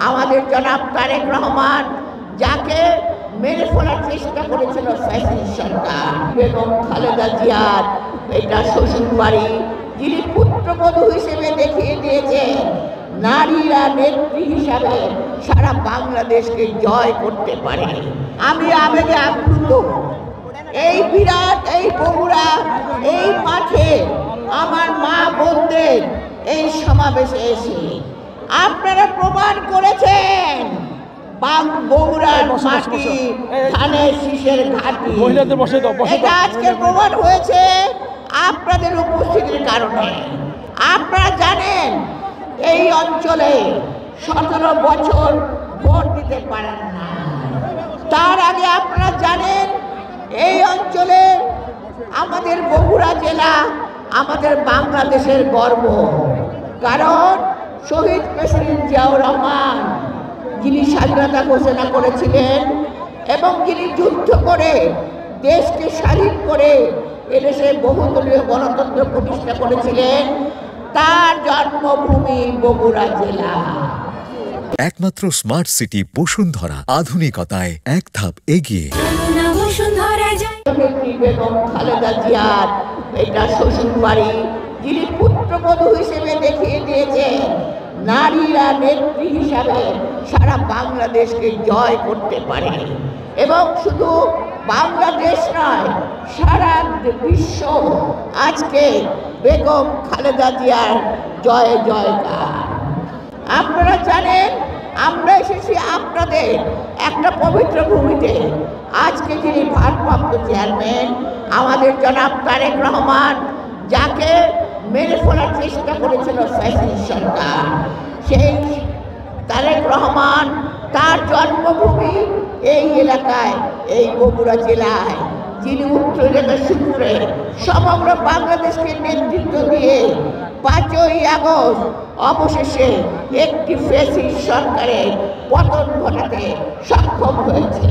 আমাদের জনাব তারেক রহমান যাকে মেরে ফেলার চেষ্টা করেছিল ফ্যাসিস্ট সরকার, বেগম খালেদা জিয়ার এটা শ্বশুর বাড়ি, যিনি পুত্রবধূ হিসেবে দেখিয়ে দিয়েছেন নারীরা নেত্রী হিসাবে সারা বাংলাদেশকে জয় করতে পারে। আমি আবেগে আপ্লুত। এই বিরাট এই বগুড়া এই মাঠে আমার মা বোনদের এই সমাবেশে এসে আপনারা প্রমাণ করেছেন বগুড়ার মাটি ধানের শীষের ঘাঁটি। এটা আজকে প্রমাণ হয়েছে আপনাদের উপস্থিতির কারণে। আপনারা জানেন এই অঞ্চলে 17 বছর ভোট দিতে পারেন না। তার আগে আপনারা জানেন এই অঞ্চলে আমাদের বগুড়া জেলা আমাদের বাংলাদেশের গর্ব, কারণ শহীদ প্রেসিডেন্ট জিয়াউর রহমান যিনি স্বাধীনতা ঘোষণা করেছিলেন এবং যিনি যুদ্ধ করে দেশকে স্বাধীন করে এদেশে বহুদলীয় গণতন্ত্র প্রতিষ্ঠা করেছিলেন, তার জন্মভূমি বগুড়া জেলা। একমাত্র স্মার্ট সিটি বসুন্ধরা, আধুনিকতায় এক ধাপ এগিয়ে। বেগম খালেদা জিয়ার এটা শ্বশুর বাড়ি, যিনি পুত্রবধূ হিসেবে দেখিয়ে দিয়েছেন নারীরা নেত্রী হিসাবে সারা বাংলাদেশকে জয় করতে পারে। এবং শুধু বাংলাদেশ নয়, সারা বিশ্ব আজকে বেগম খালেদা জিয়ার জয় জয়কার। আপনারা জানেন আমরা এসেছি আপনাদের একটা পবিত্র ভূমিতে। আজকে যিনি ভারপ্রাপ্ত চেয়ারম্যান আমাদের জনাব তারেক রহমান, যাকে মেরে ফেলার চেষ্টা করেছিল ফ্যাসিস্ট সরকার, সেই তারেক রহমান তার জন্মভূমি এই এলাকায় এই বগুড়া জেলায়, যিনি উত্তর রেখা সূত্রে সমগ্র বাংলাদেশকে নেতৃত্ব দিয়ে 5ই আগস্ট অবশেষে একটি ফ্যাসিস্ট সরকারের পতন ঘটাতে সক্ষম হয়েছে।